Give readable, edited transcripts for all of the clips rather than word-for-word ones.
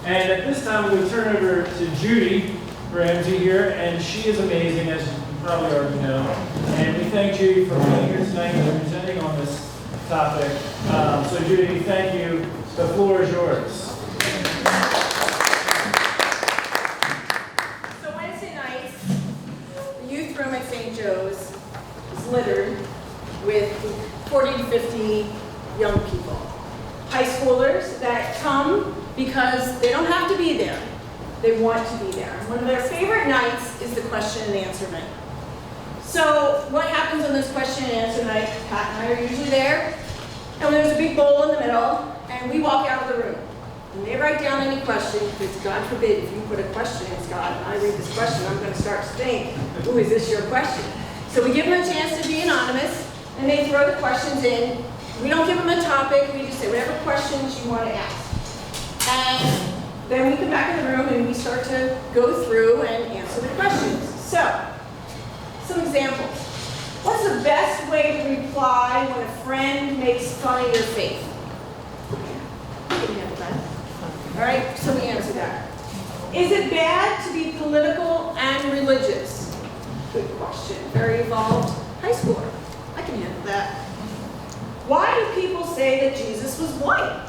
And at this time, I'm going to turn it over to Judy Ramsey here, and she is amazing, as you probably already know. And we thank Judy for being here tonight and presenting on this topic. So Judy, thank you. The floor is yours. So Wednesday nights, the youth room at St. Joe's is littered with 40 to 50 young people. High schoolers that come because they don't have to be there. They want to be there. One of their favorite nights is the question and answer night. So what happens on this question and answer night? Pat and I are usually there, and there's a big bowl in the middle, and we walk out of the room. And they write down any question, because God forbid, if you put a question in, Scott, and I read this question, I'm going to start to think, ooh, is this your question? So we give them a chance to be anonymous, and they throw the questions in. We don't give them a topic, we just say whatever questions you want to ask. And then we come back in the room and we start to go through and answer the questions. So, some examples. What's the best way to reply when a friend makes fun of your faith? You can handle that. All right, so we answer that. Is it bad to be political and religious? Good question. Very evolved high schooler. I can handle that. Why do people say that Jesus was white?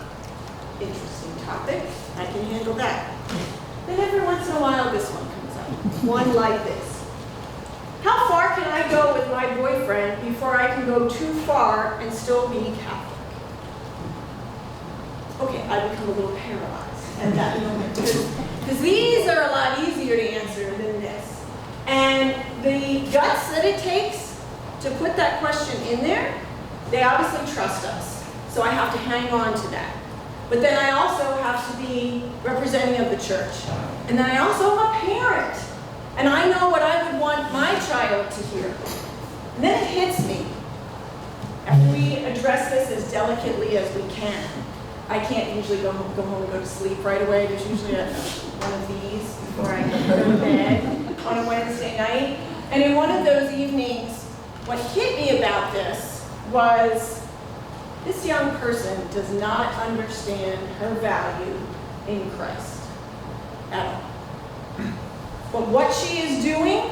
Interesting topic. I can handle that. Then every once in a while, this one comes up. One like this. How far can I go with my boyfriend before I can go too far and still be Catholic? Okay, I become a little paralyzed at that moment. Because these are a lot easier to answer than this. And the guts that it takes to put that question in there, they obviously trust us. So I have to hang on to that. But then I also have to be representing of the church. And then I also am a parent. And I know what I would want my child to hear. And then it hits me. After we address this as delicately as we can, I can't usually go home and go to sleep right away. There's usually one of these before I go to bed on a Wednesday night. And in one of those evenings, what hit me about this was this young person does not understand her value in Christ at all. But what she is doing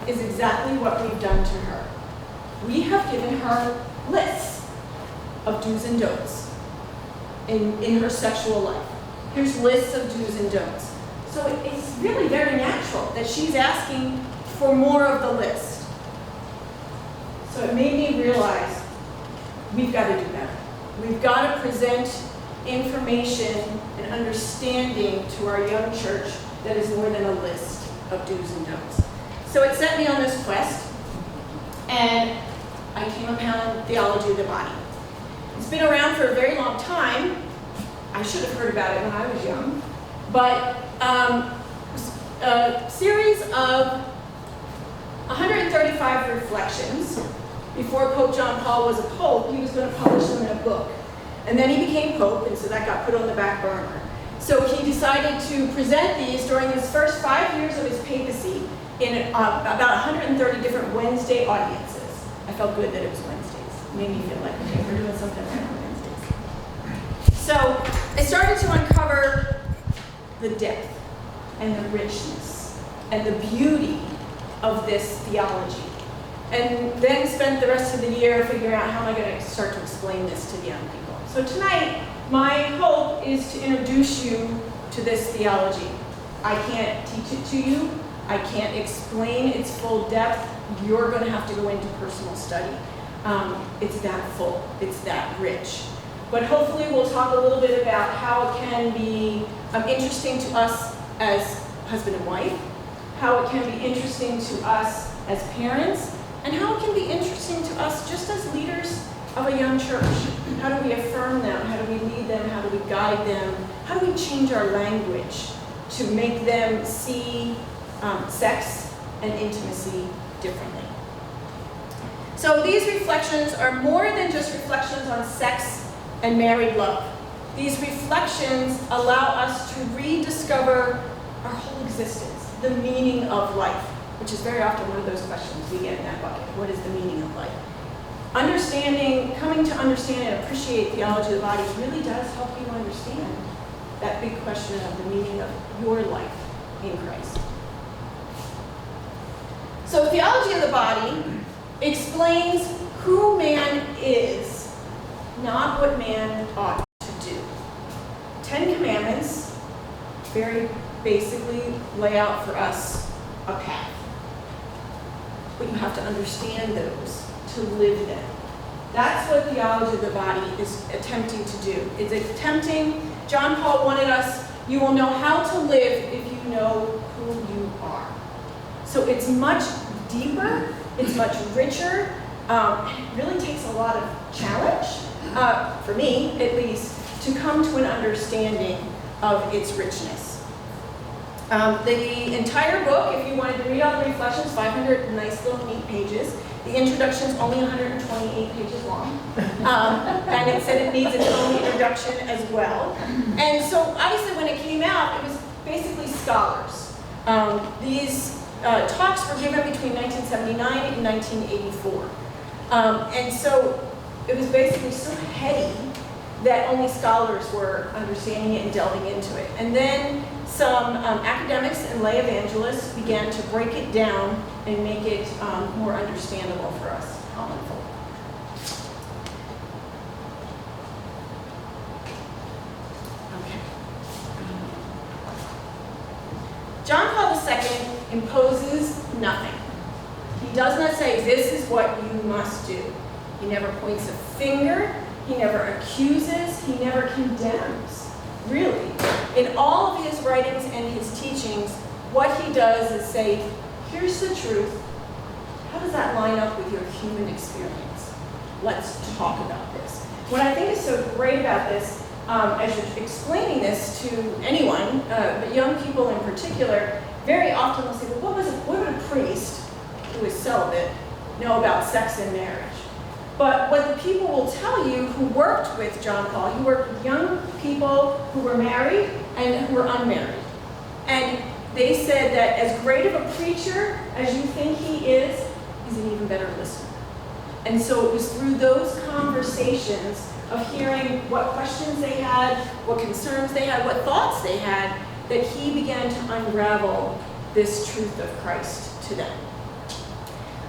is exactly what we've done to her. We have given her lists of do's and don'ts in her sexual life. Here's lists of do's and don'ts. So it's really very natural that she's asking for more of the list. So it made me realize we've got to do better. We've got to present information and understanding to our young church that is more than a list of do's and don'ts. So it set me on this quest, and I came upon Theology of the Body. It's been around for a very long time. I should have heard about it when I was young, but a series of 135 reflections. Before Pope John Paul was a pope, he was going to publish them in a book. And then he became pope, and so that got put on the back burner. So he decided to present these during his first 5 years of his papacy in about 130 different Wednesday audiences. I felt good that it was Wednesdays. It made me feel like, okay, we're doing something right on Wednesdays. So I started to uncover the depth and the richness and the beauty of this theology. And then spent the rest of the year figuring out how am I going to start to explain this to the young people. So tonight, my hope is to introduce you to this theology. I can't teach it to you. I can't explain its full depth. You're going to have to go into personal study. It's that full. It's that rich. But hopefully we'll talk a little bit about how it can be interesting to us as husband and wife, how it can be interesting to us as parents, and how it can be interesting to us just as leaders of a young church. How do we affirm them? How do we lead them? How do we guide them? How do we change our language to make them see sex and intimacy differently? So these reflections are more than just reflections on sex and married love. These reflections allow us to rediscover our whole existence, the meaning of life, which is very often one of those questions we get in that bucket. What is the meaning of life? Coming to understand and appreciate theology of the body really does help you understand that big question of the meaning of your life in Christ. So theology of the body explains who man is, not what man ought to do. 10 Commandments very basically lay out for us a path. But you have to understand those to live them. That's what theology of the body is attempting to do. It's attempting, John Paul wanted us, you will know how to live if you know who you are. So it's much deeper, it's much richer, and it really takes a lot of challenge, for me at least, to come to an understanding of its richness. The entire book, if you wanted to read all the reflections, 500 nice little neat pages. The introduction is only 128 pages long. And it said it needs its own introduction as well. And so obviously when it came out, it was basically scholars. These talks were given between 1979 and 1984. And so it was basically so heady that only scholars were understanding it and delving into it. And then some academics and lay evangelists began to break it down and make it more understandable for us common folk. Okay. John Paul II imposes nothing. He does not say, this is what you must do. He never points a finger. He never accuses. He never condemns. Really, in all of his writings and his teachings, what he does is say, here's the truth. How does that line up with your human experience? Let's talk about this. What I think is so great about this, as you're explaining this to anyone, but young people in particular, very often will say, well, what would a priest who is celibate know about sex and marriage? But what the people will tell you who worked with John Paul, he worked with young people who were married and who were unmarried. And they said that as great of a preacher as you think he is, he's an even better listener. And so it was through those conversations of hearing what questions they had, what concerns they had, what thoughts they had, that he began to unravel this truth of Christ to them.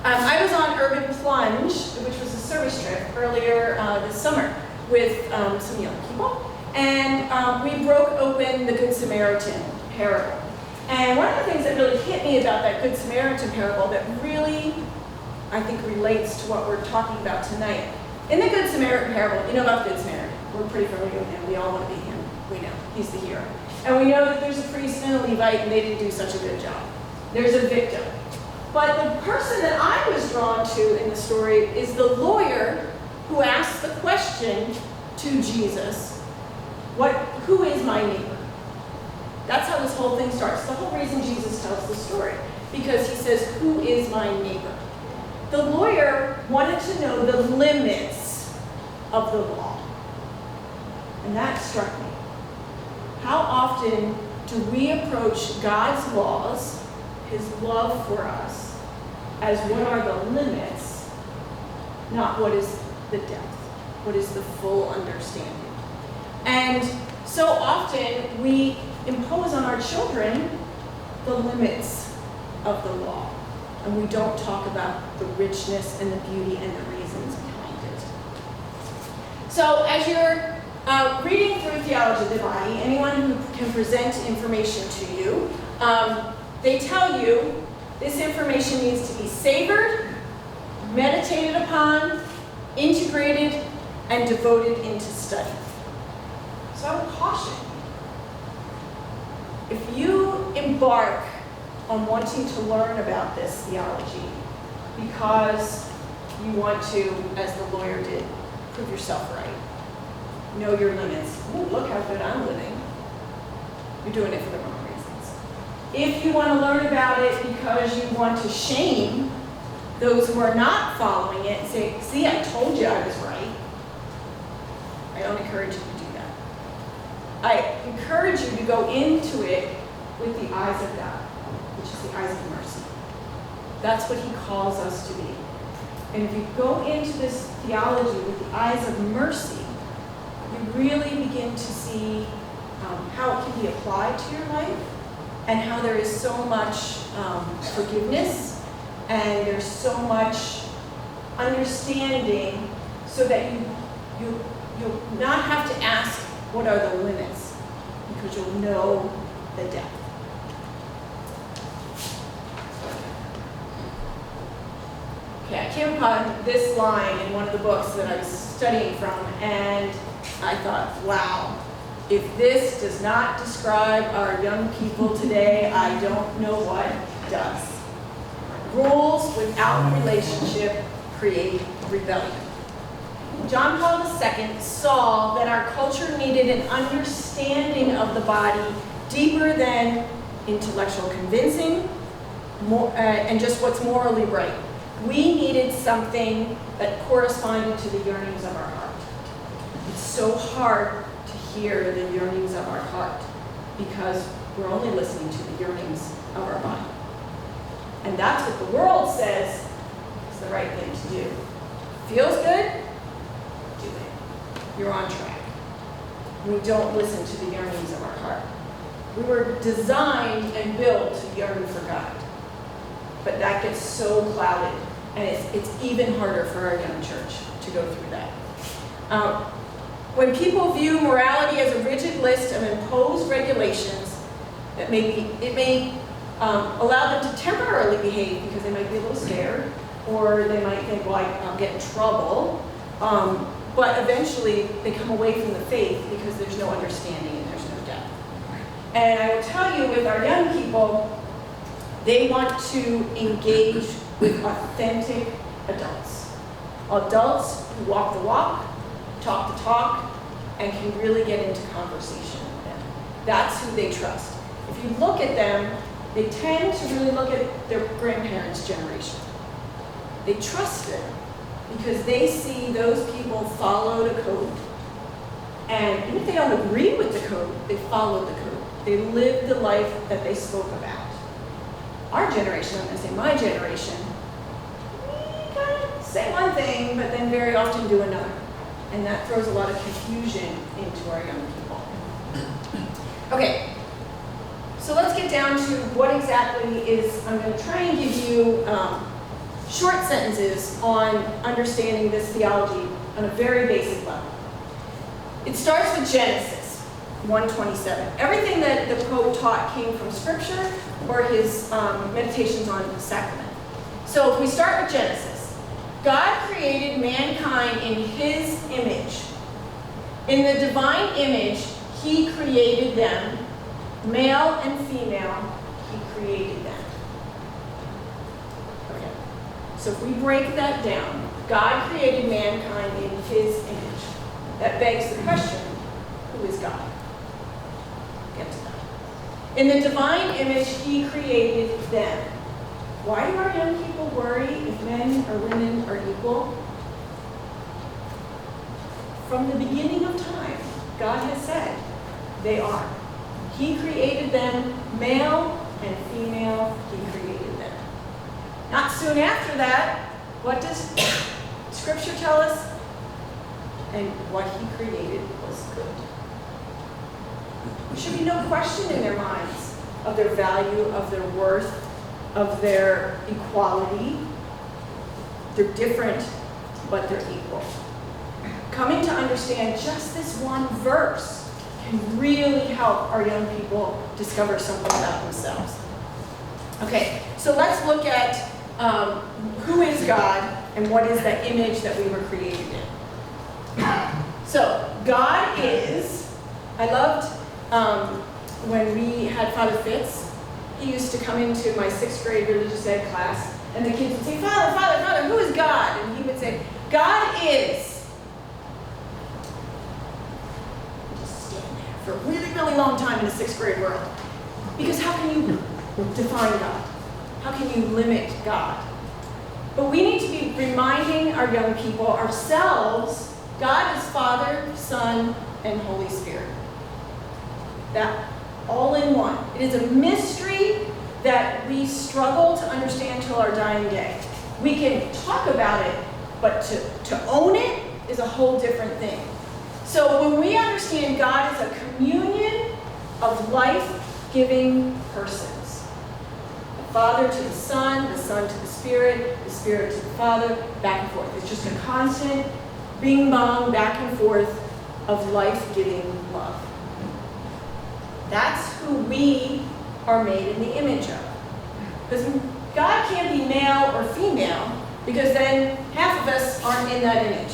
I was on Urban Plunge, which was a service trip earlier this summer with some young people, and we broke open the Good Samaritan parable. And one of the things that really hit me about that Good Samaritan parable that really, I think, relates to what we're talking about tonight. In the Good Samaritan parable, you know about the Good Samaritan. We're pretty familiar with him. We all want to be him. We know. He's the hero. And we know that there's a priest and a Levite, and they didn't do such a good job. There's a victim. But the person that I was drawn to in the story is the lawyer who asked the question to Jesus, who is my neighbor? That's how this whole thing starts. The whole reason Jesus tells the story, because he says, who is my neighbor? The lawyer wanted to know the limits of the law. And that struck me. How often do we approach God's laws, his love for us, as what are the limits, not what is the depth, what is the full understanding. And so often we impose on our children the limits of the law, and we don't talk about the richness and the beauty and the reasons behind it. So as you're reading through Theology of the Body, anyone who can present information to you, they tell you this information needs to be savored, meditated upon, integrated, and devoted into study. So I would caution you. If you embark on wanting to learn about this theology because you want to, as the lawyer did, prove yourself right, know your limits. Ooh, look how good I'm living. You're doing it for the wrong reasons. If you want to learn about it because you want to shame those who are not following it and say, see, I told you I was right, I don't encourage you to do that. I encourage you to go into it with the eyes of God, which is the eyes of mercy. That's what he calls us to be. And if you go into this theology with the eyes of mercy, you really begin to see how it can be applied to your life, and how there is so much forgiveness, and there's so much understanding, so that you'll not have to ask what are the limits, because you'll know the depth. Okay, I came upon this line in one of the books that I was studying from, and I thought, wow, if this does not describe our young people today, I don't know what does. Rules without relationship create rebellion. John Paul II saw that our culture needed an understanding of the body deeper than intellectual convincing and just what's morally right. We needed something that corresponded to the yearnings of our heart. It's so hard to hear the yearnings of our heart because we're only listening to the yearnings of our body. And that's what the world says is the right thing to do. Feels good? Do it. You're on track. We don't listen to the yearnings of our heart. We were designed and built to yearn for God. But that gets so clouded, and it's even harder for our young church to go through that. When people view morality as a rigid list of imposed regulations, it may allow them to temporarily behave because they might be a little scared, or they might think, well, I'll get in trouble. But eventually, they come away from the faith because there's no understanding and there's no depth. And I will tell you, with our young people, they want to engage with authentic adults. Adults who walk the walk, talk the talk, and can really get into conversation with them. That's who they trust. If you look at them, they tend to really look at their grandparents' generation. They trust them because they see those people follow the code. And even if they don't agree with the code, they follow the code. They live the life that they spoke about. Our generation, I'm going to say my generation, we kind of say one thing, but then very often do another. And that throws a lot of confusion into our young people. Okay, so let's get down to what exactly is, I'm going to try and give you short sentences on understanding this theology on a very basic level. It starts with Genesis 1:27. Everything that the Pope taught came from Scripture or his meditations on the sacrament. So if we start with Genesis, God created mankind in his image. In the divine image, he created them. Male and female, he created them. Okay. So if we break that down, God created mankind in his image. That begs the question, who is God? Get to that. In the divine image, he created them. Why do our young people worry if men or women are equal? From the beginning of time, God has said they are. He created them, male and female, he created them. Not soon after that, what does Scripture tell us? And what he created was good. There should be no question in their minds of their value, of their worth, of their equality. They're different, but they're equal. Coming to understand just this one verse can really help our young people discover something about themselves. Okay, so let's look at who is God and what is that image that we were created in. So, God is, I loved when we had Father Fitz. He used to come into my 6th grade religious ed class, and the kids would say, Father, Father, Father, who is God? And he would say, God is. Just stand there for a really, really long time in a 6th grade world. Because how can you define God? How can you limit God? But we need to be reminding our young people, ourselves, God is Father, Son, and Holy Spirit. That all in one. It is a mystery that we struggle to understand till our dying day. We can talk about it, but to own it is a whole different thing. So when we understand God as a communion of life-giving persons. The Father to the Son to the Spirit to the Father, back and forth. It's just a constant bing-bong back and forth of life-giving love. That's who we are made in the image of. Because God can't be male or female, because then half of us aren't in that image.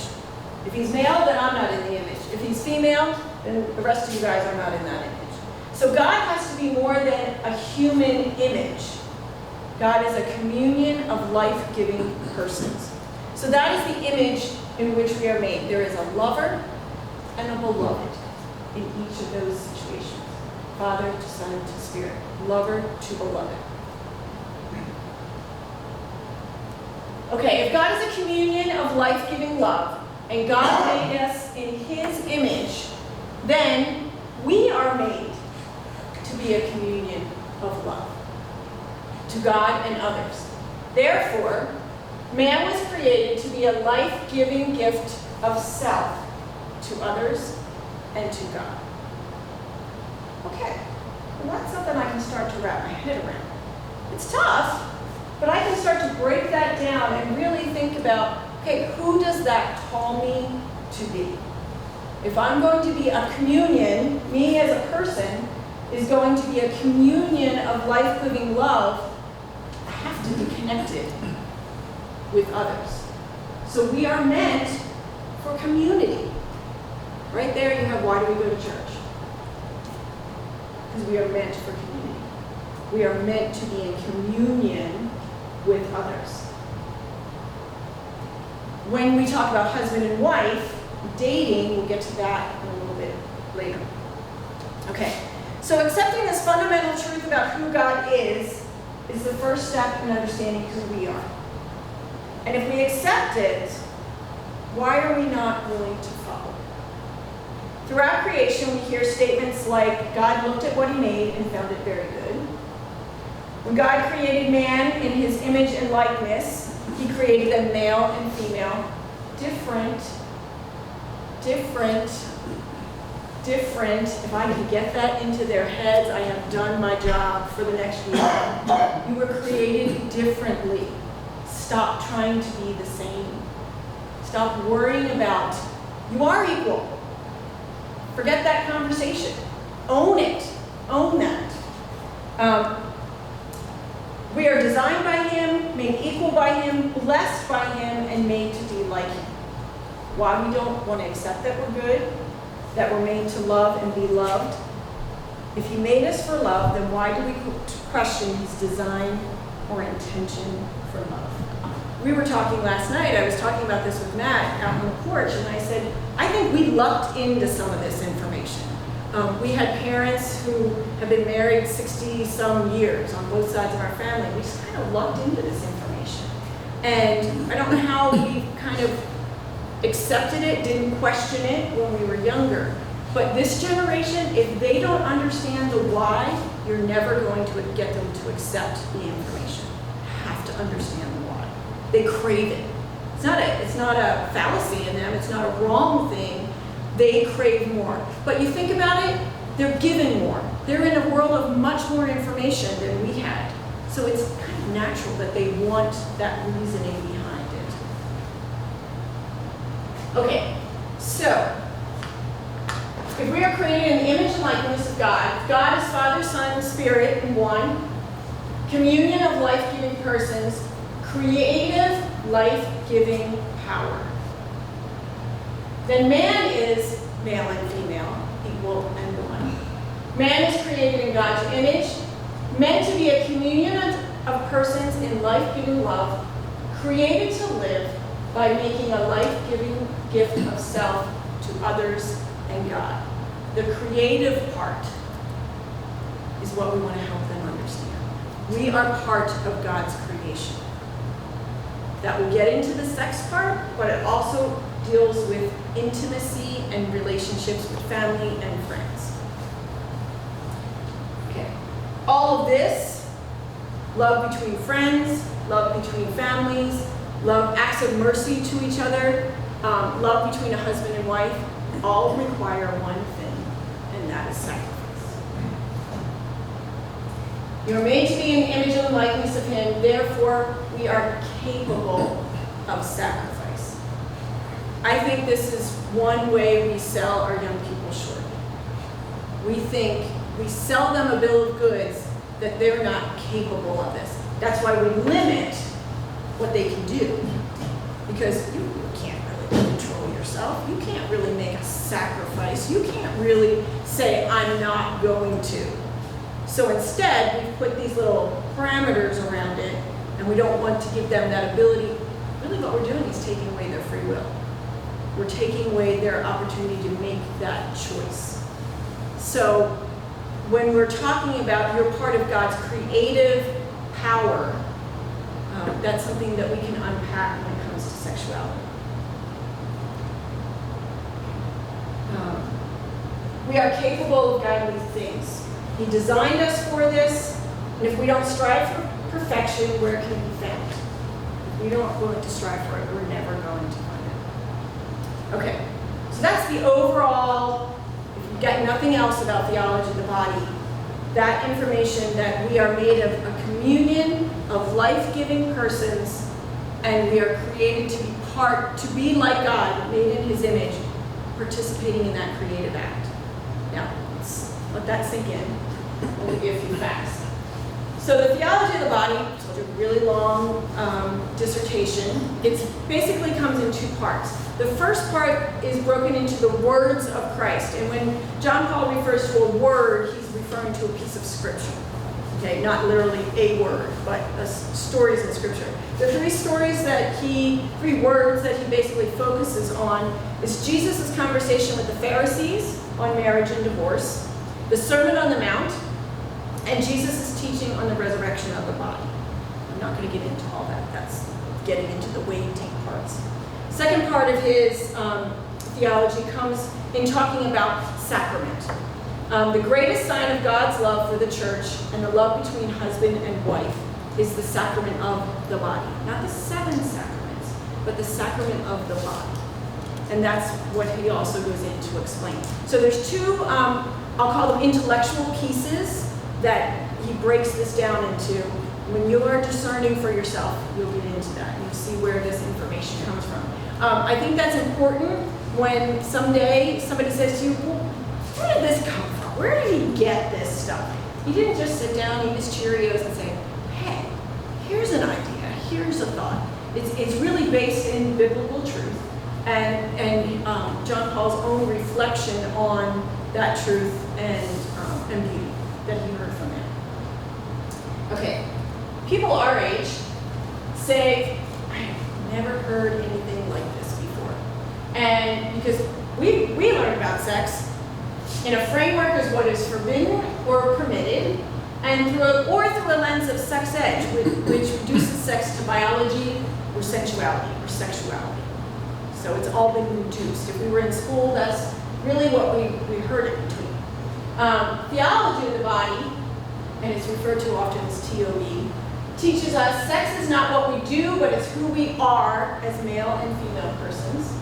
If he's male, then I'm not in the image. If he's female, then the rest of you guys are not in that image. So God has to be more than a human image. God is a communion of life-giving persons. So that is the image in which we are made. There is a lover and a beloved in each of those situations. Father to Son to Spirit. Lover to beloved. Okay, if God is a communion of life-giving love, and God made us in his image, then we are made to be a communion of love to God and others. Therefore, man was created to be a life-giving gift of self to others and to God. Okay, well, that's something I can start to wrap my head around. It's tough, but I can start to break that down and really think about, okay, who does that call me to be? If I'm going to be a communion, me as a person is going to be a communion of life-giving love, I have to be connected with others. So we are meant for community. Right there you have, why do we go to church? Because we are meant for community. We are meant to be in communion with others. When we talk about husband and wife, dating, we'll get to that in a little bit later. Okay, so accepting this fundamental truth about who God is the first step in understanding who we are. And if we accept it, why are we not willing to follow? Throughout creation, we hear statements like, God looked at what he made and found it very good. When God created man in his image and likeness, he created them male and female, different. If I can get that into their heads, I have done my job for the next week. You were created differently. Stop trying to be the same. Stop worrying about, you are equal. Forget that conversation. Own it. Own that. We are designed by him, made equal by him, blessed by him, and made to be like him. Why we don't want to accept that we're good, that we're made to love and be loved. If he made us for love, then why do we question his design or intention for love? We were talking last night, I was talking about this with Matt out on the porch, and I said, I think we lucked into some of this information. We had parents who have been married 60-some years on both sides of our family. We just kind of lucked into this information. And I don't know how we kind of accepted it, didn't question it when we were younger. But this generation, if they don't understand the why, you're never going to get them to accept the information. You have to understand the why. They crave it. It's not a fallacy in them. It's not a wrong thing. They crave more. But you think about it, they're given more. They're in a world of much more information than we had. So it's kind of natural that they want that reasoning behind it. Okay, so if we are created in the image and likeness of God, God is Father, Son, and Spirit in one, communion of life-giving persons, creative, life-giving power. Then man is male and female, equal and one. Man is created in God's image, meant to be a communion of persons in life-giving love, created to live by making a life-giving gift of self to others and God. The creative part is what we want to help them understand. We are part of God's creation. That will get into the sex part, but it also deals with intimacy and relationships with family and friends. Okay. All of this, love between friends, love between families, love, acts of mercy to each other, love between a husband and wife, all require one thing, and that is sacrifice. You're made to be in the image and likeness of him, therefore we are capable of sacrifice. I think this is one way we sell our young people short. We sell them a bill of goods that they're not capable of this. That's why we limit what they can do. Because you can't really control yourself. You can't really make a sacrifice. You can't really say, I'm not going to. So instead, we put these little parameters around it, and we don't want to give them that ability. Really what we're doing is taking away their free will. We're taking away their opportunity to make that choice. So when we're talking about you're part of God's creative power, that's something that we can unpack when it comes to sexuality. We are capable of godly things. He designed us for this, and if we don't strive for perfection, where can it be found? If we don't willing to strive for it, we're never going to find it. Okay, so that's the overall, if you get nothing else about theology of the body, that information that we are made of a communion of life-giving persons, and we are created to be like God, made in his image, participating in that creative act. Now, let's let that sink in. We'll give you a few facts. So the theology of the body, it's a really long dissertation. It basically comes in two parts. The first part is broken into the words of Christ. And when John Paul refers to a word, he's referring to a piece of scripture. Okay, not literally a word, but stories in scripture. The three words that he basically focuses on is Jesus' conversation with the Pharisees on marriage and divorce, the Sermon on the Mount, and Jesus' teaching on the resurrection of the body. I'm not going to get into all that. That's getting into the weighting parts. Second part of his theology comes in talking about sacrament. The greatest sign of God's love for the church and the love between husband and wife is the sacrament of the body. Not the 7 sacraments, but the sacrament of the body. And that's what he also goes in to explain. So there's two, I'll call them intellectual pieces that he breaks this down into. When you are discerning for yourself, you'll get into that and you'll see where this information comes from. I think that's important when someday somebody says to you, well, where did this come from? Where did he get this stuff? He didn't just sit down, eat his Cheerios and say, hey, here's an idea, here's a thought. It's really based in biblical truth and John Paul's own reflection on that truth and beauty that he heard from him. Okay, people our age say, I've never heard anything like this before. And because we learned about sex in a framework as what is forbidden or permitted, and through a lens of sex ed, which reduces sex to biology or sensuality or sexuality. So it's all been reduced. If we were in school, that's really what we heard it between. Theology of the body, and it's referred to often as TOB, teaches us sex is not what we do, but it's who we are as male and female persons.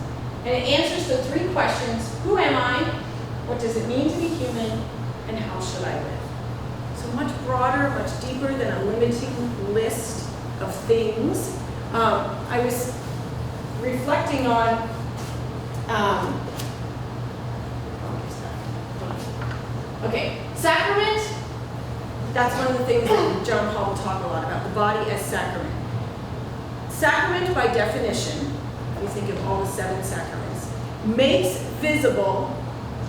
And it answers the 3 questions: who am I? What does it mean to be human? And how should I live? So much broader, much deeper than a limiting list of things. I was reflecting on sacrament. That's one of the things that John Paul will talk a lot about, the body as sacrament. Sacrament, by definition, if you think of all the 7 sacraments, makes visible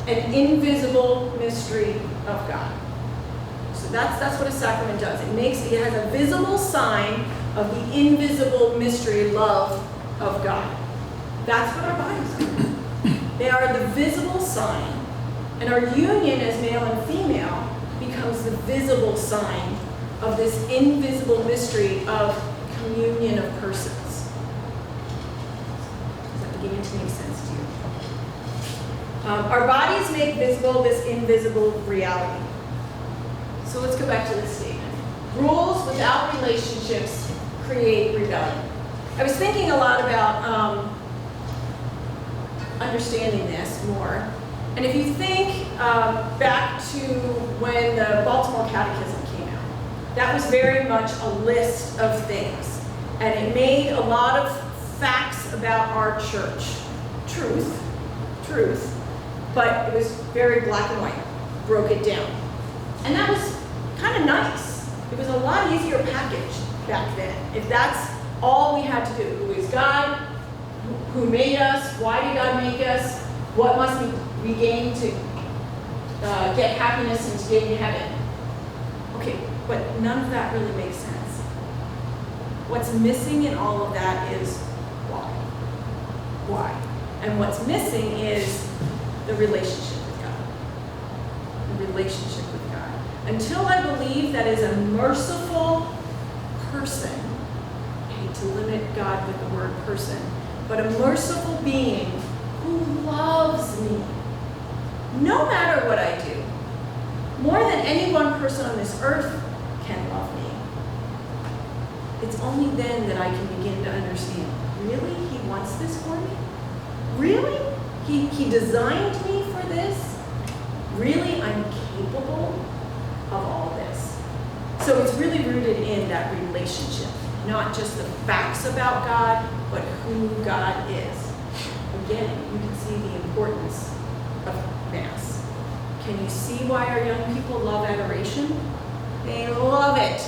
an invisible mystery of God. So that's what a sacrament does. It has a visible sign of the invisible mystery love of God. That's what our bodies are. They are the visible sign, and our union as male and female becomes the visible sign of this invisible mystery of communion of persons. Is that beginning to make sense to you? Our bodies make visible this invisible reality. So let's go back to this statement. Rules without relationships create rebellion. I was thinking a lot about understanding this more. And if you think back to when the Baltimore Catechism came out, That was very much a list of things. And it made a lot of facts about our church. Truth, but it was very black and white, broke it down. And that was kind of nice. It was a lot easier package back then. If that's all we had to do, who is God, who made us, why did God make us, what must we gain to get happiness and to gain heaven. Okay, but none of that really makes sense. What's missing in all of that is why. Why? And what's missing is the relationship with God. The relationship with God. Until I believe that is a merciful person, I hate to limit God with the word person, but a merciful being who loves me, no matter what I do, more than any one person on this earth can love me. It's only then that I can begin to understand, really, he wants this for me? Really? He designed me for this? Really, I'm capable of all this? So it's really rooted in that relationship, not just the facts about God, but who God is. Again, you can see the importance of Mass. Can you see why our young people love adoration? They love it.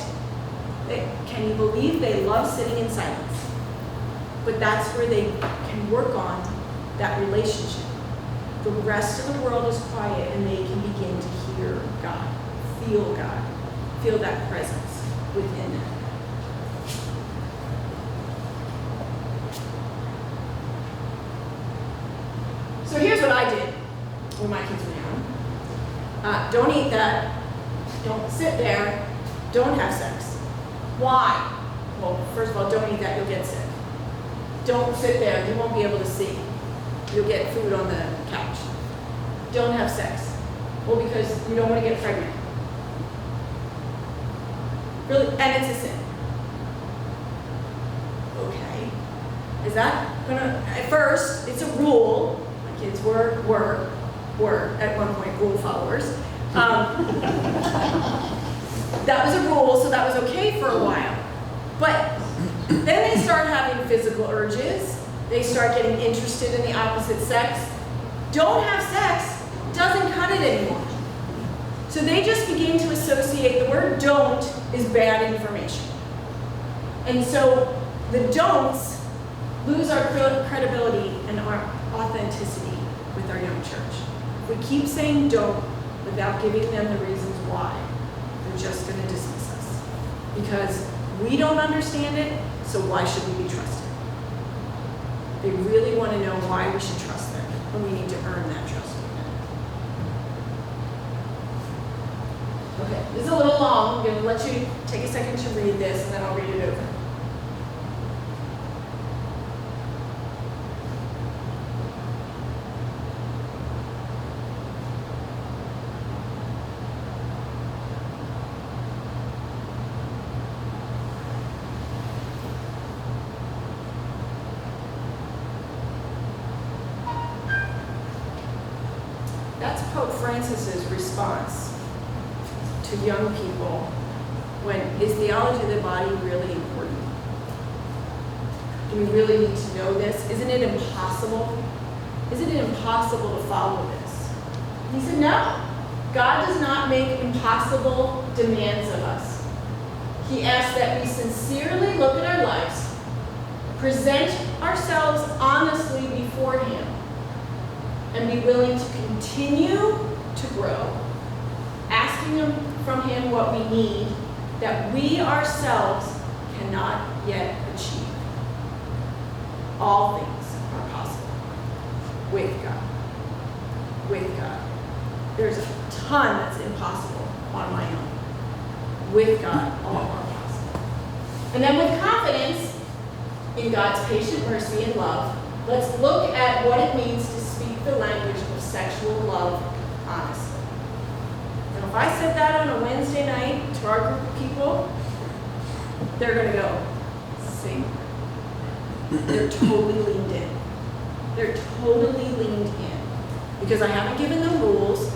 Can you believe they love sitting in silence? But that's where they can work on that relationship. The rest of the world is quiet and they can begin to hear God, feel that presence within them. So here's what I did when my kids were young. Don't eat that, don't sit there, don't have sex. Why? Well, first of all, don't eat that, you'll get sick. Don't sit there, you won't be able to see. You'll get food on the couch. Don't have sex. Well, because you don't want to get pregnant. Really, and it's a sin. Okay. Is that gonna, at first, it's a rule. My kids were at one point rule followers. That was a rule, so that was okay for a while. But then they start having physical urges. They start getting interested in the opposite sex. Don't have sex doesn't cut it anymore. So they just begin to associate the word don't is bad information. And so the don'ts lose our credibility and our authenticity with our young church. If we keep saying don't without giving them the reasons why, they're just going to dismiss us. Because we don't understand it, so why should we be trusted? They really want to know why we should trust them, and we need to earn that trust with them. Okay, this is a little long. I'm going to let you take a second to read this, and then I'll read it over. That's Pope Francis's response to young people when is theology of the body really important? Do we really need to know this? Isn't it impossible? Isn't it impossible to follow this? And he said, no. God does not make impossible demands of us. He asks that we sincerely look at our lives, present ourselves honestly before him, and be willing to continue to grow, asking from him what we need that we ourselves cannot yet achieve. All things are possible with God. With God. There's a ton that's impossible on my own. With God, all are possible. And then with confidence in God's patient mercy and love, let's look at what it means to speak the language of sexual love honestly. And if I said that on a Wednesday night to our group of people, they're going to go, same. They're totally leaned in. They're totally leaned in. Because I haven't given them rules.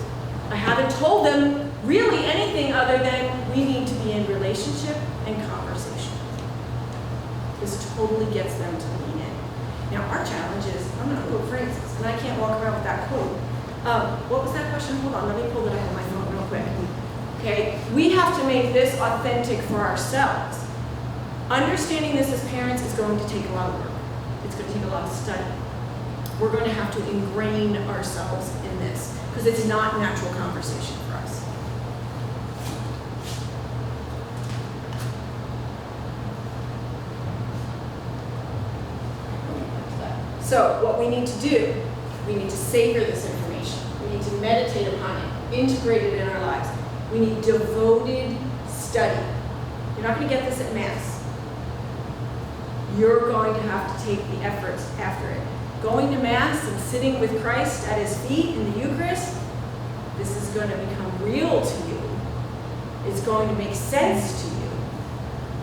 I haven't told them really anything other than we We need to be in relationship and conversation. This totally gets them to lean in. Now, our challenge is, I'm going to quote phrases, and I can't walk around with that quote. What was that question? Hold on, let me pull it up on my phone real quick. Okay, we have to make this authentic for ourselves. Understanding this as parents is going to take a lot of work. It's going to take a lot of study. We're going to have to ingrain ourselves in this because it's not natural conversation for us. So what we need to do, we need to savor this information. We need to meditate upon it, integrate it in our lives. We need devoted study. You're not going to get this at Mass. You're going to have to take the efforts after it. Going to Mass and sitting with Christ at his feet in the Eucharist, this is going to become real to you. It's going to make sense to you.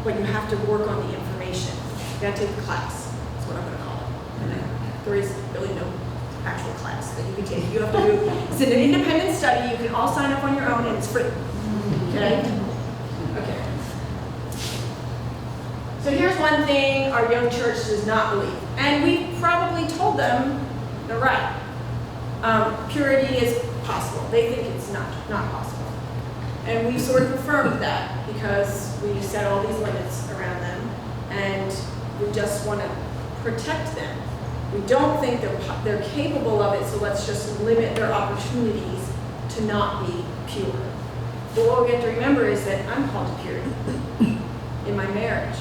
But you have to work on the information. You got to take the class. That's what I'm going to call it. There is really no actual class that you can take. You have to do, it's an independent study. You can all sign up on your own and it's free. Okay? Okay. So here's one thing our young church does not believe. And we probably told them they're right. Purity is possible. They think it's not possible. And we sort of affirmed that because we set all these limits around them and we just want to protect them. We don't think they're capable of it, so let's just limit their opportunities to not be pure. But what we have to remember is that I'm called to purity in my marriage,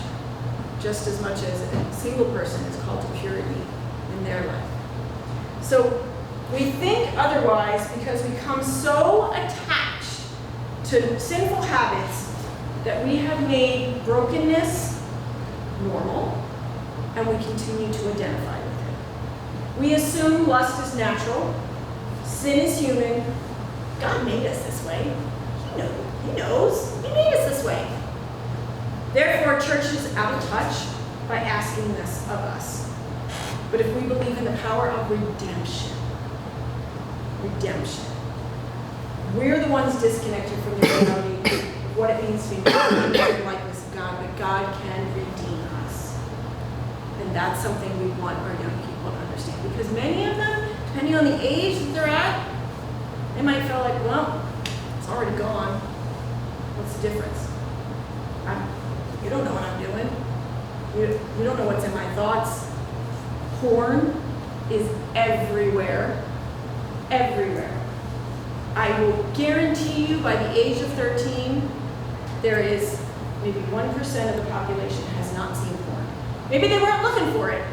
just as much as a single person is called to purity in their life. So we think otherwise because we become so attached to sinful habits that we have made brokenness normal, and we continue to identify with it. We assume lust is natural, sin is human. God made us this way. He knows. He made us this way. Therefore, church is out of touch by asking this of us. But if we believe in the power of redemption, we're the ones disconnected from the reality of what it means to be born in the likeness of God, but God can redeem us. And that's something we want our young people to understand. Because many of them, depending on the age that they're at, they might feel like, well, it's already gone. What's the difference? You don't know what I'm doing. You don't know what's in my thoughts. Porn is everywhere. Everywhere. I will guarantee you by the age of 13, there is maybe 1% of the population has not seen porn. Maybe they weren't looking for it,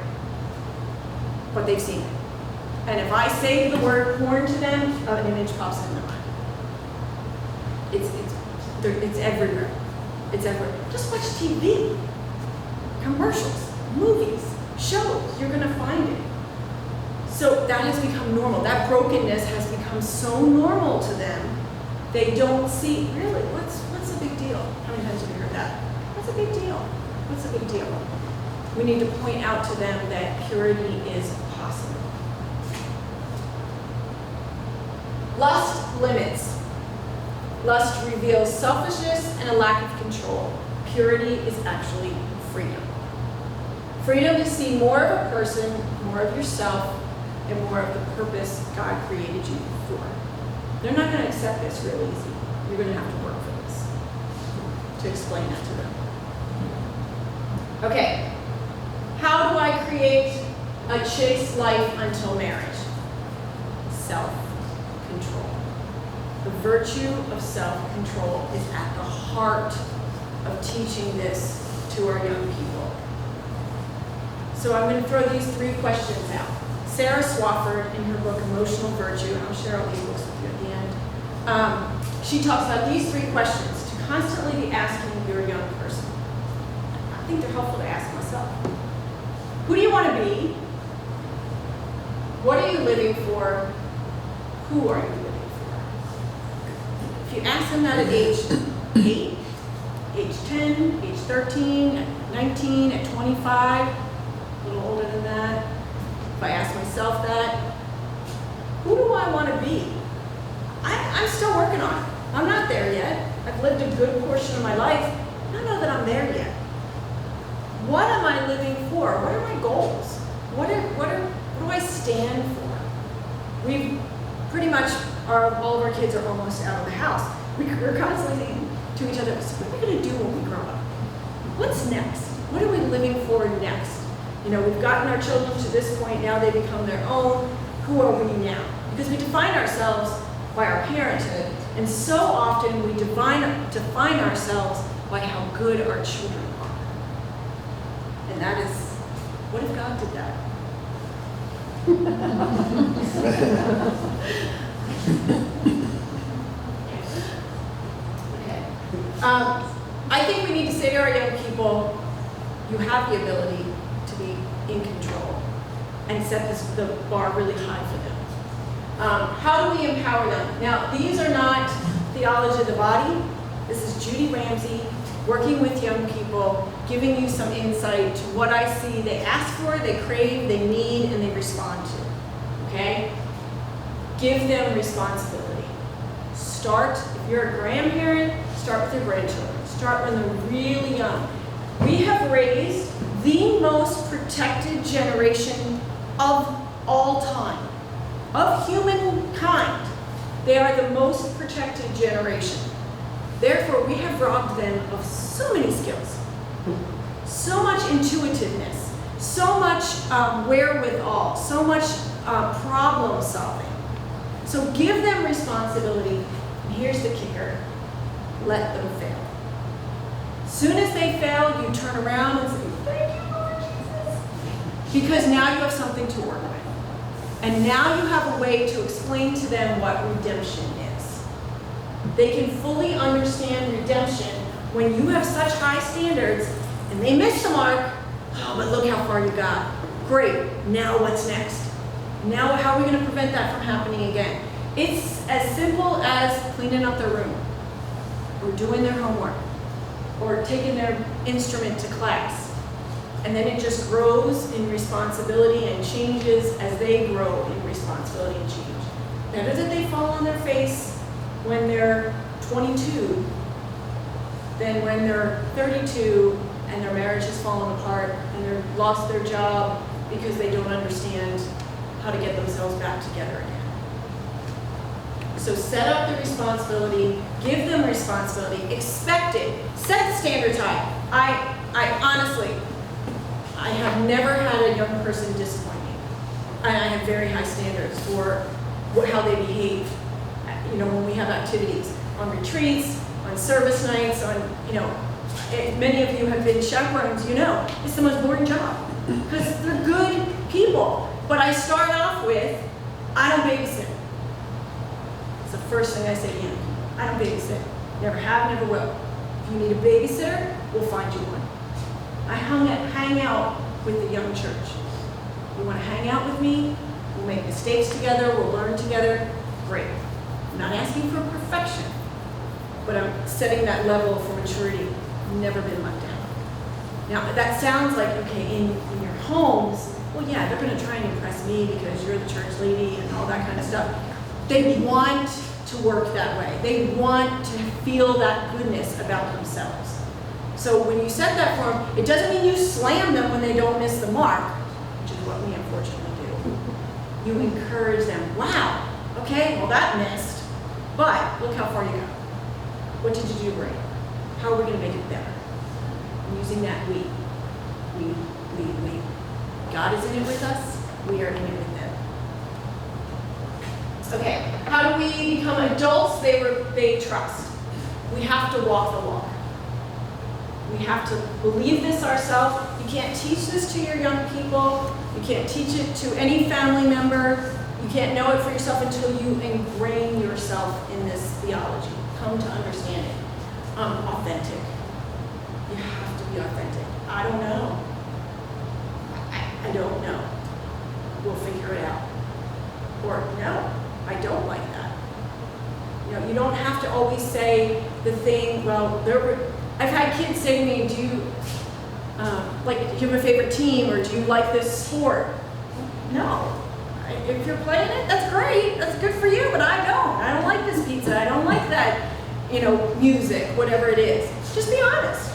but they've seen it. And if I say the word porn to them, an image pops in their mind. It's everywhere. It's everywhere. Just watch TV, commercials, movies, shows. You're going to find it. So that has become normal. That brokenness has become so normal to them, they don't see, really, what's the big deal? How many times have you heard that? What's a big deal? What's a big deal? We need to point out to them that purity is possible. Lust limits. Lust reveals selfishness and a lack of control. Purity is actually freedom. Freedom to see more of a person, more of yourself, and more of the purpose God created you for. They're not going to accept this real easy. You're going to have to work for this to explain that to them. Okay, how do I create a chaste life until marriage? Self-control. The virtue of self-control is at the heart of teaching this to our young people. So I'm going to throw these 3 questions out. Sarah Swafford, in her book Emotional Virtue, and I'll share all these books with you at the end, she talks about these 3 questions to constantly be asking your young person. I think they're helpful to ask myself. Who do you want to be? What are you living for? Who are you living for? If you ask them that at age 8, age 10, age 13, at 19, at 25, a little older than that, if I ask myself that, who do I want to be? I'm still working on it. I'm not there yet. I've lived a good portion of my life. I don't know that I'm there yet. What am I living for? What are my goals? What do I stand for? We pretty much all of our kids are almost out of the house. We're constantly saying to each other, so what are we going to do when we grow up? What's next? What are we living for next? You know, we've gotten our children to this point, now they become their own. Who are we now? Because we define ourselves by our parenthood, and so often we define ourselves by how good our children are. And that is, what if God did that? Okay. I think we need to say to our young people, you have the ability to be in control and set the bar really high for them. How do we empower them? Now, these are not Theology of the Body. This is Judy Ramsey working with young people, giving you some insight to what I see they ask for, they crave, they need, and they respond to. Okay? Give them responsibility. Start, if you're a grandparent, start with your grandchildren. Start when they're really young. We have raised the most protected generation of all time, of humankind. They are the most protected generation. Therefore, we have robbed them of so many skills, so much intuitiveness, so much wherewithal, so much problem solving. So give them responsibility, and here's the kicker, let them fail. Soon as they fail, you turn around and say, thank you, Lord Jesus. Because now you have something to work with. And now you have a way to explain to them what redemption is. They can fully understand redemption when you have such high standards and they miss the mark. Oh, but look how far you got. Great, now what's next? Now how are we going to prevent that from happening again? It's as simple as cleaning up their room, or doing their homework, or taking their instrument to class. And then it just grows in responsibility and changes as they grow in responsibility and change. Better that they fall on their face when they're 22 than when they're 32 and their marriage has fallen apart and they've lost their job because they don't understand how to get themselves back together again. So set up the responsibility, give them responsibility, expect it, set the standards high. I honestly, I have never had a young person disappoint me. And I have very high standards for how they behave, you know, when we have activities, on retreats, on service nights, on, you know, many of you have been chaperones, you know, it's the most boring job because they're good people. But I start off with, I don't babysit. It's the first thing I say to you. I don't babysit. Never have, never will. If you need a babysitter, we'll find you one. I hang out with the young church. You want to hang out with me? We'll make mistakes together. We'll learn together. Great. I'm not asking for perfection, but I'm setting that level for maturity. Never been let down. Now, that sounds like, okay, in your homes, well, yeah, they're going to try and impress me because you're the church lady and all that kind of stuff. They want to work that way. They want to feel that goodness about themselves. So when you set that for them, it doesn't mean you slam them when they don't miss the mark, which is what we unfortunately do. You encourage them. Wow, okay, well that missed, but look how far you got. What did you do great? How are we going to make it better? And using that we. God is in it with us. We are in it with them. Okay, how do we become adults they trust? We have to walk the walk. We have to believe this ourselves. You can't teach this to your young people. You can't teach it to any family member. You can't know it for yourself until you ingrain yourself in this theology. Come to understand it. Authentic. You have to be authentic. I don't know. I don't know. We'll figure it out. Or no, I don't like that. You know, you don't have to always say the thing, well, I've had kids say to me, do you have a favorite team or do you like this sport? No. If you're playing it, that's great. That's good for you, but I don't. I don't like this pizza. I don't like that. music, whatever it is. Just be honest.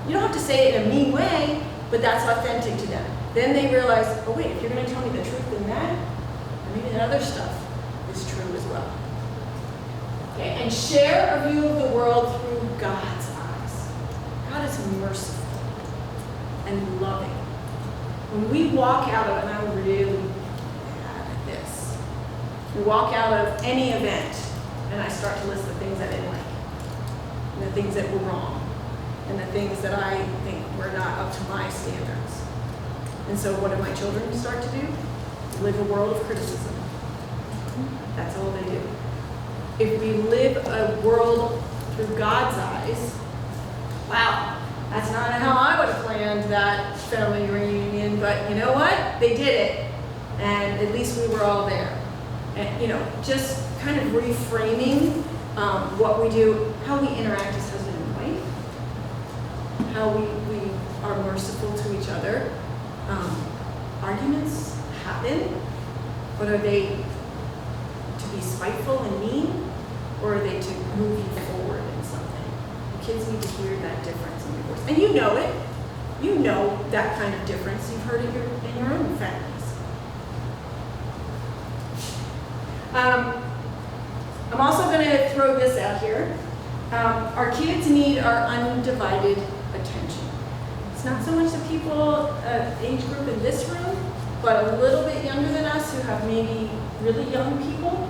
You don't have to say it in a mean way, but that's authentic to them. Then they realize, oh wait, if you're going to tell me the truth in that, maybe that other stuff is true as well. Okay, and share a view of the world through God's eyes. God is merciful and loving. When we walk out of, and I'm really bad at this, we walk out of any event, and I start to list the things I didn't like, and the things that were wrong, and the things that I think were not up to my standards. And so what do my children start to do? Live a world of criticism. That's all they do. If we live a world through God's eyes, wow, that's not how I would have planned that family reunion, but you know what? They did it, and at least we were all there. And just kind of reframing what we do, how we interact as husband and wife, how we are merciful to each other. Arguments happen, but are they to be spiteful and mean, or are they to move you forward in something? The kids need to hear that difference in divorce. And you know it. You know that kind of difference. You've heard it in your own families. I'm also going to throw this out here. Our kids need our undivided attention. It's not so much the people, age group in this room, but a little bit younger than us who have maybe really young people.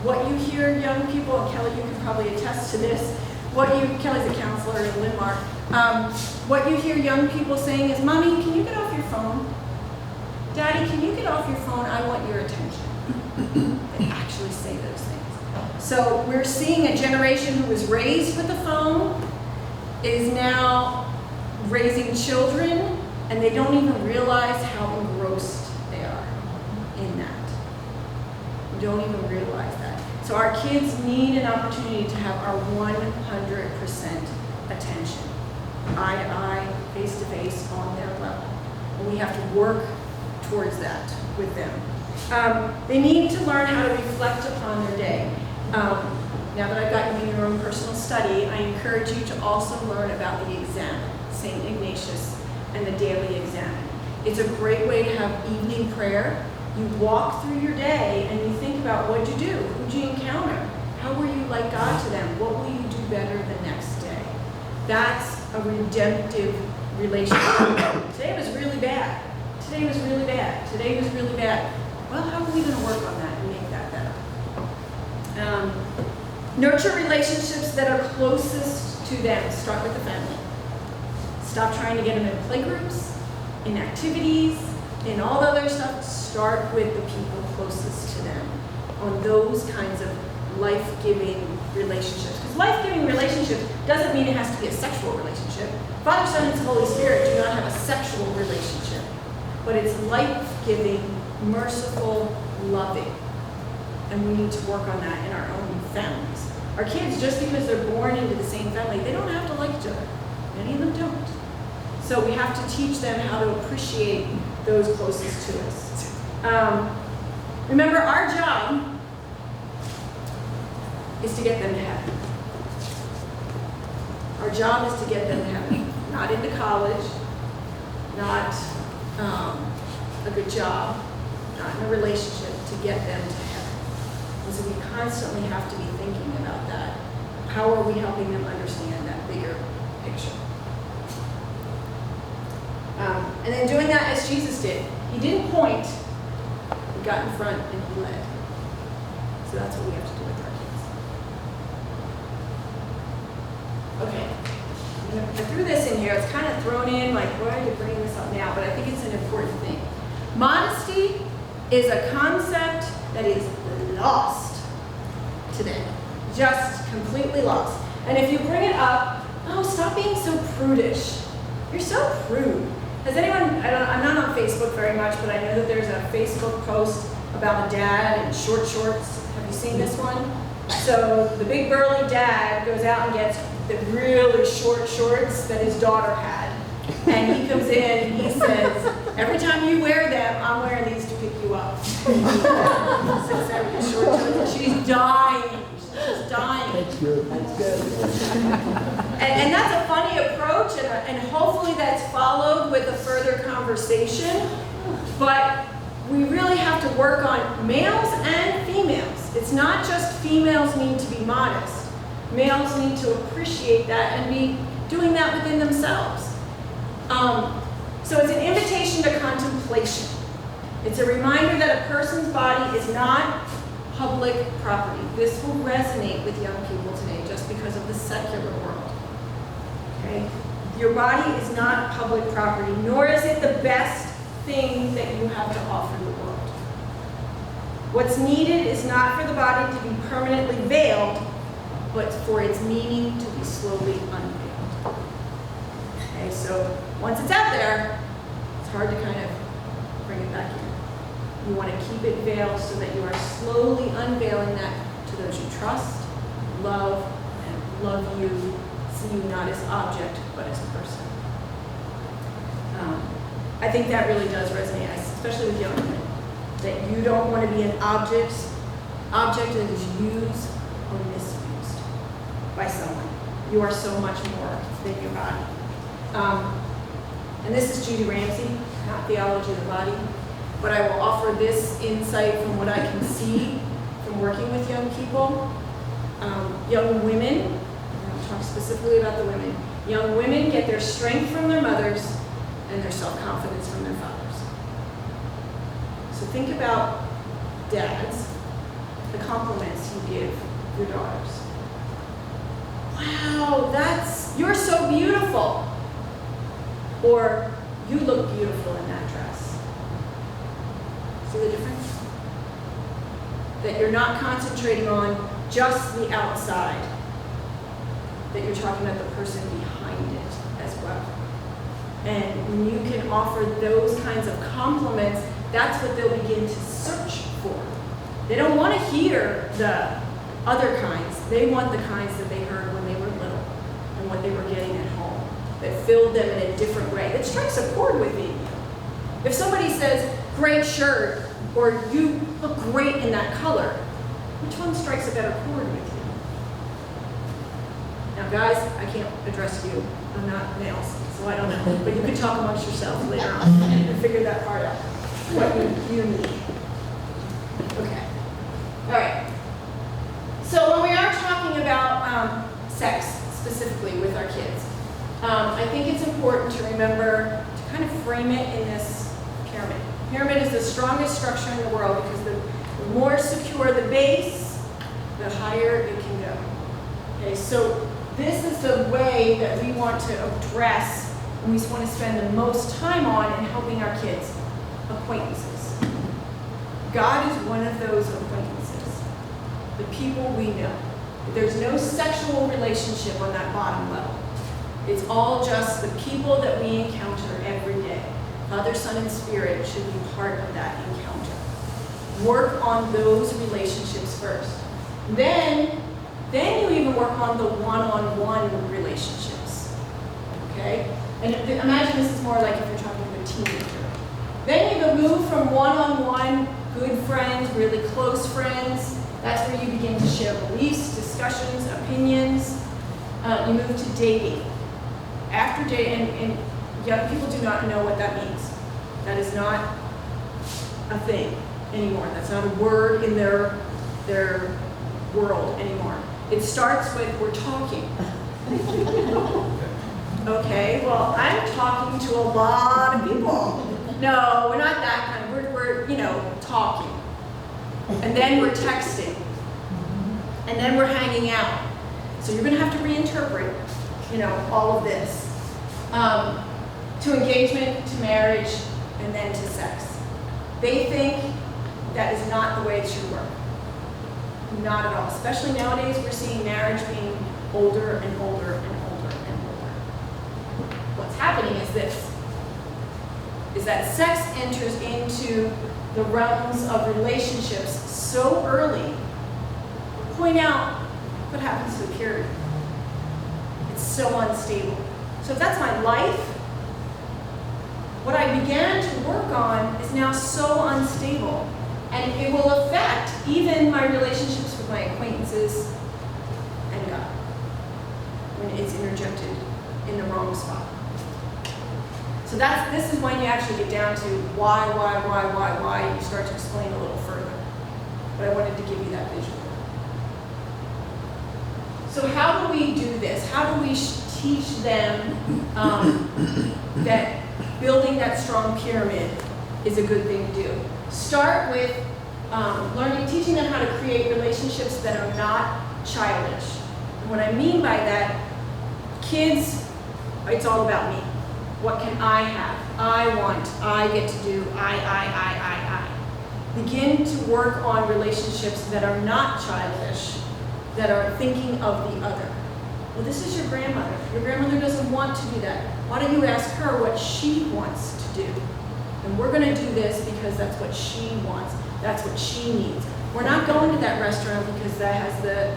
What you hear young people, and Kelly, you can probably attest to this, Kelly's a counselor in Linmark, what you hear young people saying is, Mommy, can you get off your phone? Daddy, can you get off your phone? I want your attention. They actually say those things. So we're seeing a generation who was raised with a phone is now raising children, and they don't even realize how engrossed they are in that. We don't even realize that. So our kids need an opportunity to have our 100% attention, eye to eye, face to face, on their level. And we have to work towards that with them. They need to learn how to reflect upon their day. Now that I've got you in your own personal study, I encourage you to also learn about the examen, St. Ignatius and the daily examen. It's a great way to have evening prayer. You walk through your day and you think about what you do, who'd you encounter, how were you like God to them, what will you do better the next day. That's a redemptive relationship. Today was really bad. Today was really bad. Today was really bad. Well, how are we going to work on that and make that better? Nurture relationships that are closest to them. Start with the family. Stop trying to get them in playgroups, in activities, in all the other stuff. Start with the people closest to them on those kinds of life-giving relationships. Because life-giving relationship doesn't mean it has to be a sexual relationship. Father, Son, and Holy Spirit do not have a sexual relationship. But it's life-giving, merciful, loving. And we need to work on that in our own families. Our kids, just because they're born into the same family, they don't have to like each other. Many of them don't. So we have to teach them how to appreciate those closest to us. Remember, our job is to get them to heaven. Our job is to get them to heaven. Not into college, not a good job, not in a relationship, to get them to heaven. And so we constantly have to be thinking about that. How are we helping them understand that bigger picture? And then doing that as Jesus did. He didn't point, he got in front and he led. So that's what we have to do with our kids. Okay. I threw this in here. It's kind of thrown in, like, why are you bringing this up now? But I think it's an important thing. Modesty is a concept that is lost today. Just completely lost. And if you bring it up, oh, stop being so prudish. You're so prude. Has anyone, I'm not on Facebook very much, but I know that there's a Facebook post about a dad in short shorts. Have you seen this one? So the big burly dad goes out and gets the really short shorts that his daughter had. And he comes in and he says, every time you wear them, I'm wearing these to pick you up. She's dying. She's just dying. That's good. And that's a funny approach, and hopefully that's followed with a further conversation. But we really have to work on males and females. It's not just females need to be modest. Males need to appreciate that and be doing that within themselves. So it's an invitation to contemplation. It's a reminder that a person's body is not public property. This will resonate with young people today just because of the secular world. Okay? Your body is not public property, nor is it the best thing that you have to offer the world. What's needed is not for the body to be permanently veiled, but for its meaning to be slowly unveiled. Okay, so once it's out there, it's hard to kind of bring it back in. You want to keep it veiled so that you are slowly unveiling that to those you trust, love, and love you, see you not as object, but as person. I think that really does resonate, especially with young women, that you don't want to be an object that is used or misused by someone. You are so much more than your body. And this is Judy Ramsey, not Theology of the Body, but I will offer this insight from what I can see from working with young people. Young women, and I'll talk specifically about the women, young women get their strength from their mothers and their self-confidence from their fathers. So think about dads, the compliments you give your daughters. Wow, you're so beautiful. Or, you look beautiful in that dress. See the difference? That you're not concentrating on just the outside, that you're talking about the person behind it as well. And when you can offer those kinds of compliments, that's what they'll begin to search for. They don't want to hear the other kinds. They want the kinds that they heard when they were little and what they were getting at home, that filled them in a different way, that strikes a chord within you. If somebody says, great shirt, or you look great in that color, which one strikes a better chord with you? Now guys, I can't address you. I'm not males, so I don't know. But you can talk amongst yourselves later on and figure that part out, what you need. Okay. All right. So when we are talking about sex, specifically with our kids, I think it's important to remember to kind of frame it in this pyramid. Pyramid is the strongest structure in the world because the more secure the base, the higher it can go. Okay, so this is the way that we want to address and we want to spend the most time on in helping our kids. Acquaintances. God is one of those acquaintances. The people we know. There's no sexual relationship on that bottom level. It's all just the people that we encounter every day. Father, Son, and Spirit should be part of that encounter. Work on those relationships first. Then you even work on the one-on-one relationships. Okay? And imagine this is more like if you're talking to a teenager. Then you move from one-on-one, good friends, really close friends. That's where you begin to share beliefs, discussions, opinions. You move to dating. After dating, and young people do not know what that means. That is not a thing anymore. That's not a word in their world anymore. It starts with, we're talking. Okay, well, I'm talking to a lot of people. No, we're not that kind. We're talking. And then we're texting. And then we're hanging out. So you're going to have to reinterpret, all of this. To engagement, to marriage, and then to sex. They think that is not the way it should work. Not at all. Especially nowadays, we're seeing marriage being older and older and older and older. What's happening is this, is that sex enters into the realms of relationships so early. Point out what happens to the period. It's so unstable. So if that's my life, what I began to work on is now so unstable. And it will affect even my relationships with my acquaintances, and God when it's interjected in the wrong spot. So this is when you actually get down to why, you start to explain a little further. But I wanted to give you that visual. So how do we do this? How do we teach them that building that strong pyramid is a good thing to do? Start with teaching them how to create relationships that are not childish. And what I mean by that, kids, it's all about me. What can I have? I want, I get to do, I. Begin to work on relationships that are not childish, that are thinking of the other. Well, this is your grandmother. Your grandmother doesn't want to do that. Why don't you ask her what she wants to do? And we're going to do this because that's what she wants. That's what she needs. We're not going to that restaurant because that has the,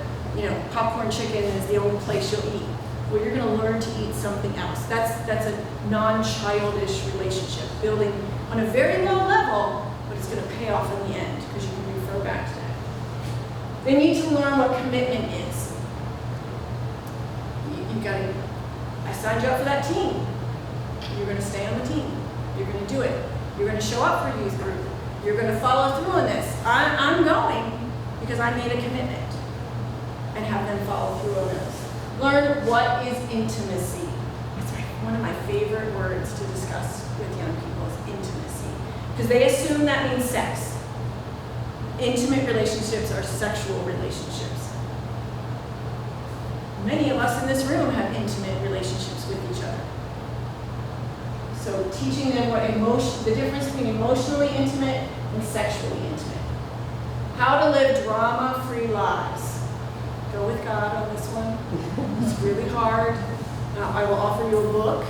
popcorn chicken is the only place you'll eat. Well, you're going to learn to eat something else. That's a non-childish relationship, building on a very low level, but it's going to pay off in the end because you can refer back to that. They need to learn what commitment is. I signed you up for that team. You're going to stay on the team. You're going to do it. You're going to show up for youth group. You're going to follow through on this. I'm going because I made a commitment. And have them follow through on this. Learn what is intimacy. It's one of my favorite words to discuss with young people is intimacy. Because they assume that means sex. Intimate relationships are sexual relationships. Many of us in this room have intimate relationships with each other. So teaching them the difference between emotionally intimate and sexually intimate. How to live drama-free lives. Go with God on this one. It's really hard. I will offer you a book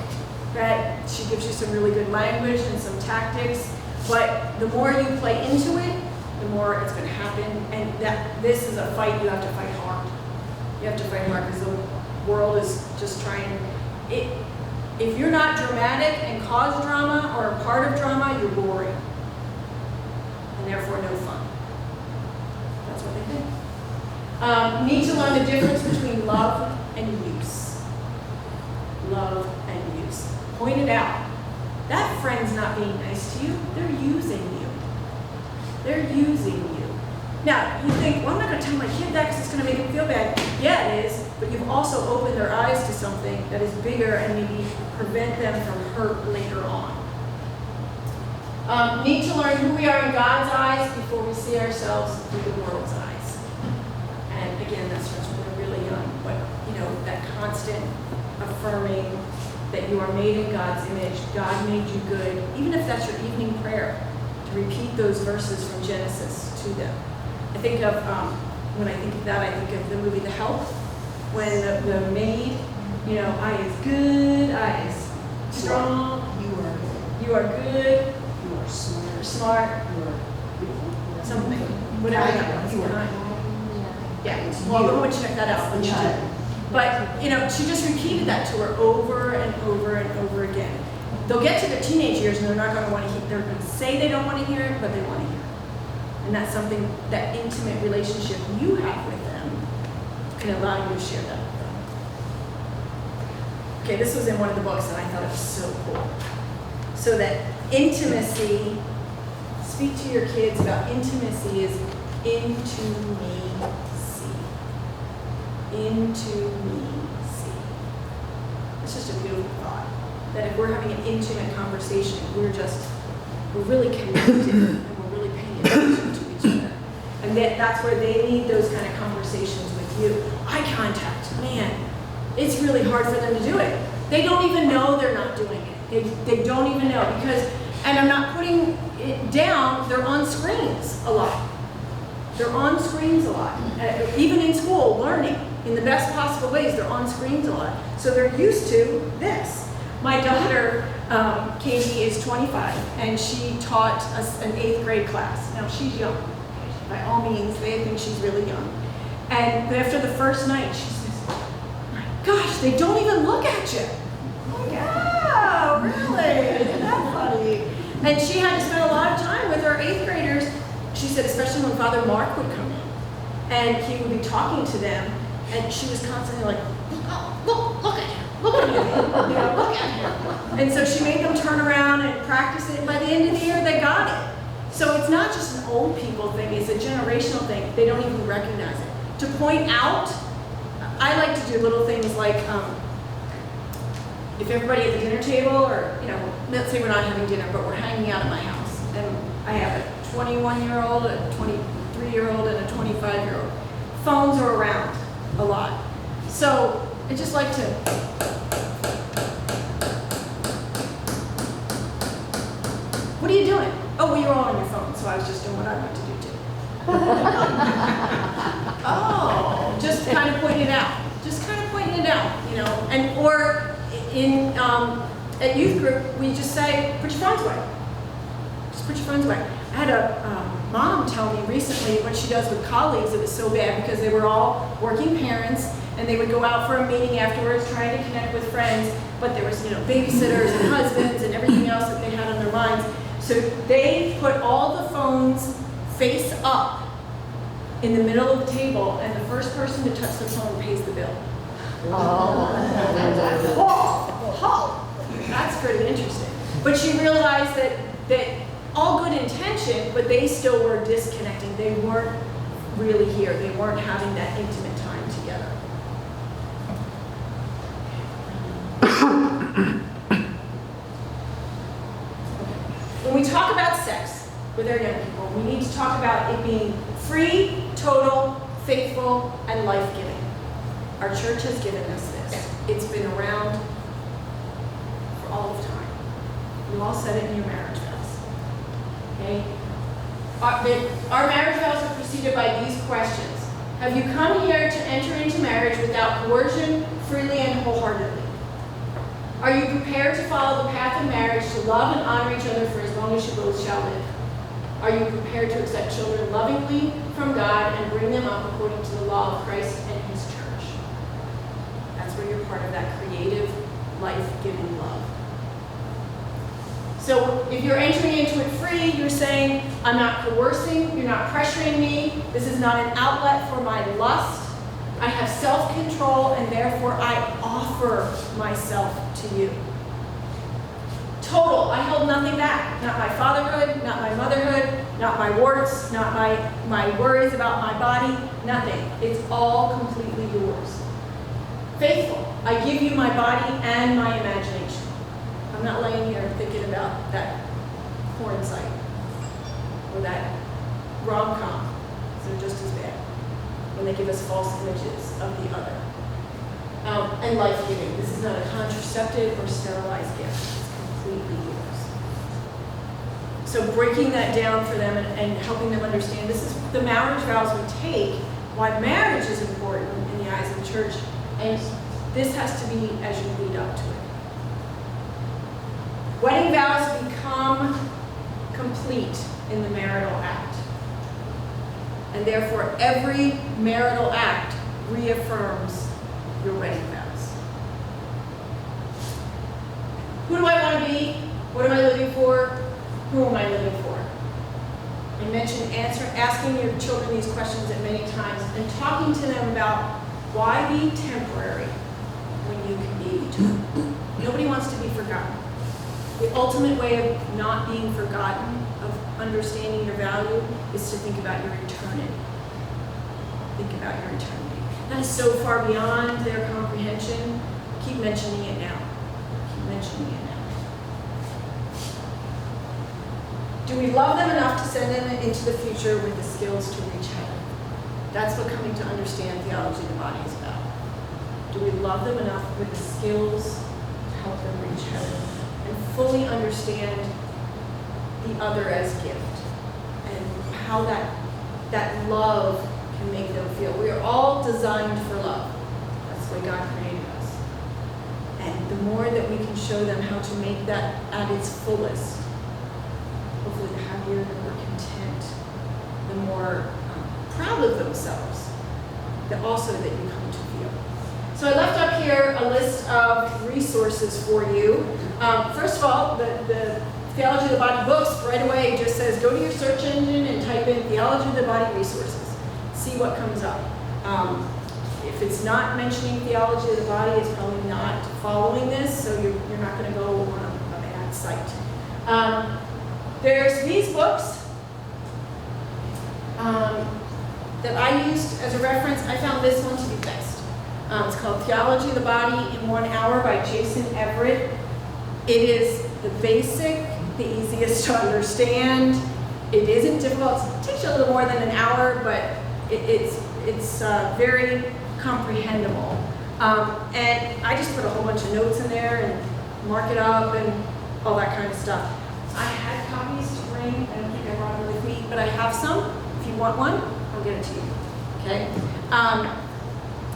that she gives you some really good language and some tactics. But the more you play into it, the more it's going to happen. And this is a fight you have to fight hard. You have to fight hard because the world is just trying. If you're not dramatic and cause drama or a part of drama, you're boring. And therefore no fun. That's what they think. Need to learn the difference between love and use. Love and use. Point it out. That friend's not being nice to you. They're using you. They're using you. Now, you think, well, I'm not going to tell my kid that because it's going to make him feel bad. Yeah, it is. But you've also opened their eyes to something that is bigger and maybe prevent them from hurt later on. Need to learn who we are in God's eyes before we see ourselves through the world's eyes. And again, that starts when we're really young. But, that constant affirming that you are made in God's image. God made you good. Even if that's your evening prayer, to repeat those verses from Genesis to them. I think of, when I think of that, I think of the movie The Help. When the maid, I is good, I is strong. You are good. You are smart. Smart. You are beautiful. Something. Whatever that was. You are Yeah. Well, I'm going to check that out on YouTube. But, she just repeated that to her over and over and over again. They'll get to their teenage years and they're not going to want to hear, they're going to say they don't want to hear it, but they want to hear it. And that's something, that intimate relationship you have with them can allow you to share that with them. Okay, this was in one of the books and I thought it was so cool. So that intimacy, speak to your kids about intimacy is into me. Into me, see. It's just a beautiful thought. That if we're having an intimate conversation, we're really connected and we're really paying attention to each other. And that's where they need those kind of conversations with you. Eye contact, man, it's really hard for them to do it. They don't even know they're not doing it. They don't even know because, and I'm not putting it down, they're on screens a lot. They're on screens a lot. Even in school, learning. In the best possible ways, they're on screens a lot. So they're used to this. My daughter, Katie, is 25, and she taught an 8th grade class. Now, she's young. By all means, they think she's really young. And after the first night, she says, my gosh, they don't even look at you. I'm like, oh, really? Isn't that funny? And she had to spend a lot of time with her 8th graders. She said, especially when Father Mark would come in, and he would be talking to them. And she was constantly like, look at him, look at him, you know, look at him. And so she made them turn around and practice it, and by the end of the year, they got it. So it's not just an old people thing, it's a generational thing. They don't even recognize it. To point out, I like to do little things like, if everybody at the dinner table, or, you know, let's say we're not having dinner, but we're hanging out at my house, and I have a 21-year-old, a 23-year-old, and a 25-year-old. Phones are around a lot. So I just like to, what are you doing? Oh, well, you're all on your phone, so I was just doing what I want to do too. Oh, just kind of pointing it out. Just kind of pointing it out, you know. And or in at youth group, we just say, put your phones away. Just put your phones away. I had a mom tell me recently what she does with colleagues. It was so bad because they were all working parents, and they would go out for a meeting afterwards trying to connect with friends, but there was, you know, babysitters and husbands and everything else that they had on their minds. So they put all the phones face up in the middle of the table, and the first person to touch the phone pays the bill. Oh, that's pretty interesting. But she realized that all good intention, but they still were disconnecting. They weren't really here. They weren't having that intimate time together. When we talk about sex with our young people, we need to talk about it being free, total, faithful, and life-giving. Our church has given us this. It's been around for all of time. You all said it in your marriage vows. Okay? Our marriage vows are preceded by these questions. Have you come here to enter into marriage without coercion, freely and wholeheartedly? Are you prepared to follow the path of marriage to love and honor each other for as long as you both shall live? Are you prepared to accept children lovingly from God and bring them up according to the law of Christ and His church? That's where you're part of that creative, life-giving love. So if you're entering into it free, you're saying, I'm not coercing, you're not pressuring me, this is not an outlet for my lust. I have self-control, and therefore I offer myself to you. Total, I held nothing back. Not my fatherhood, not my motherhood, not my warts, not my worries about my body, nothing. It's all completely yours. Faithful, I give you my body and my imagination. I'm not laying here thinking about that porn site or that rom-com. They're just as bad when they give us false images of the other. And life-giving. This is not a contraceptive or sterilized gift. It's completely yours. So breaking that down for them and helping them understand this is the marriage vows we take, why marriage is important in the eyes of the church, and this has to be as you lead up to it. Wedding vows become complete in the marital act. And therefore, every marital act reaffirms your wedding vows. Who do I want to be? What am I living for? Who am I living for? I mentioned asking your children these questions at many times and talking to them about why be temporary when you can be eternal. Nobody wants to be forgotten. The ultimate way of not being forgotten, of understanding your value, is to think about your eternity. Think about your eternity. That is so far beyond their comprehension. Keep mentioning it now. Keep mentioning it now. Do we love them enough to send them into the future with the skills to reach heaven? That's what coming to understand theology of the body is about. Do we love them enough with the skills to help them reach heaven and fully understand the other as gift and how that love can make them feel? We are all designed for love. That's the way God created us. And the more that we can show them how to make that at its fullest, hopefully the happier, the more content, the more proud of themselves, that also that you come to feel. So I left up here a list of resources for you. First of all, the Theology of the Body books right away just says go to your search engine and type in Theology of the Body resources. See what comes up. if it's not mentioning theology of the body, it's probably not following this, so you're not going to go on a bad site. There's these books that I used as a reference. I found this one to be best. It's called Theology of the Body in 1 Hour by Jason Everett. It is the basic, the easiest to understand. It isn't difficult. It takes you a little more than an hour, but it's very comprehensible. And I just put a whole bunch of notes in there and mark it up and all that kind of stuff. I had copies to bring. I don't think I brought them with me, but I have some. If you want one, I'll get it to you. Okay.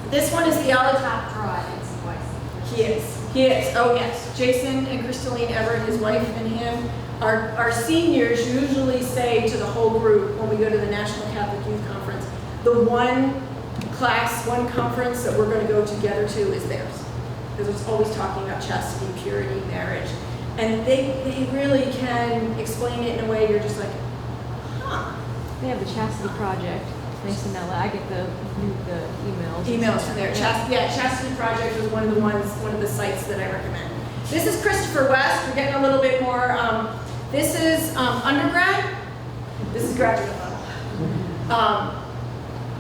This one is Theology. Top draw, it's voice. He is. Oh yes. Jason and Crystalline Everett, his wife, and him. Our seniors usually say to the whole group when we go to the National Catholic Youth Conference, the one class, one conference that we're going to go together to is theirs. Because it's always talking about chastity, purity, marriage. And they really can explain it in a way you're just like, huh. They have the Chastity Project. Nice to know that. I get the emails. Emails from there. Chastity Project is one of the sites that I recommend. This is Christopher West. We're getting a little bit more. This is undergrad. This is graduate level.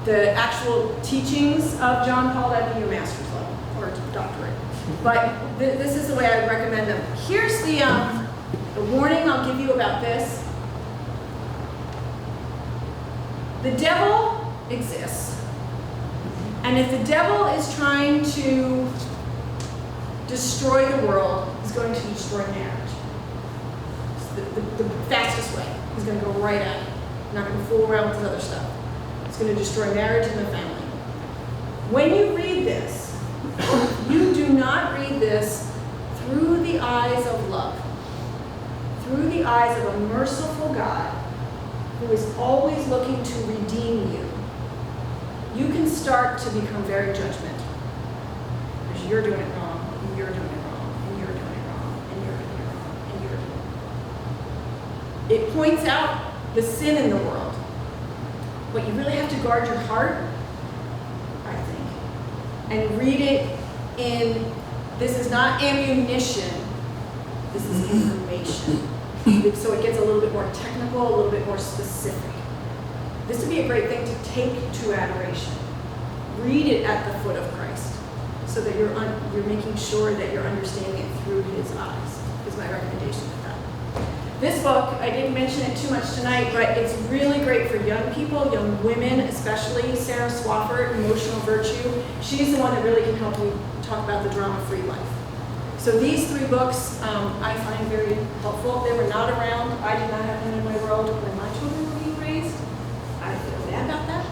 The actual teachings of John Paul, that'd be your master's level or doctorate. But this is the way I would recommend them. Here's the warning I'll give you about this. The devil exists. And if the devil is trying to destroy the world, he's going to destroy marriage. It's the fastest way. He's going to go right at it. Not going to fool around with this other stuff. It's going to destroy marriage and the family. When you read this, you do not read this through the eyes of love, through the eyes of a merciful God who is always looking to redeem you. You can start to become very judgmental because you're doing it wrong, and you're doing it wrong, and you're doing it wrong, and you're doing it wrong, and you're doing it wrong. It points out the sin in the world. But you really have to guard your heart, I think, and read it in, this is not ammunition, this is information. So it gets a little bit more technical, a little bit more specific. This would be a great thing to take to adoration. Read it at the foot of Christ so that you're making sure that you're understanding it through his eyes, is my recommendation for that. This book, I didn't mention it too much tonight, but it's really great for young people, young women especially. Sarah Swafford, Emotional Virtue. She's the one that really can help you talk about the drama-free life. So these 3 books I find very helpful. They were not around. I did not have them in my world when my children were being raised. I feel bad about that.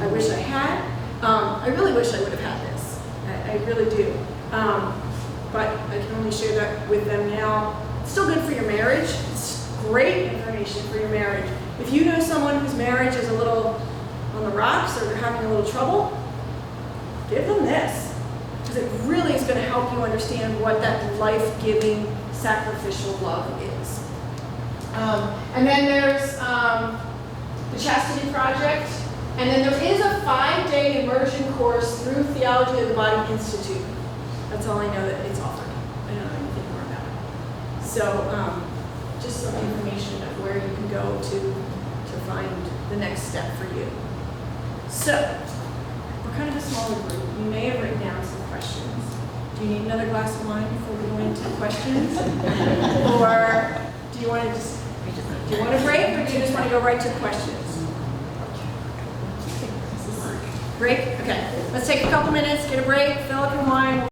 I wish I had. I really wish I would have had this. I really do. But I can only share that with them now. It's still good for your marriage. It's great information for your marriage. If you know someone whose marriage is a little on the rocks or they're having a little trouble, give them this. Because it really is going to help you understand what that life-giving, sacrificial love is. And then there's the Chastity Project. And then there is a 5-day immersion course through Theology of the Body Institute. That's all I know that it's offered. I don't know anything more about it. So just some information of where you can go to find the next step for you. So we're kind of a smaller group. You may have written down some questions. Do you need another glass of wine before we go into questions? Or do you want a break, or do you just want to go right to the questions? Break? Okay. Let's take a couple minutes, get a break, fill up your wine.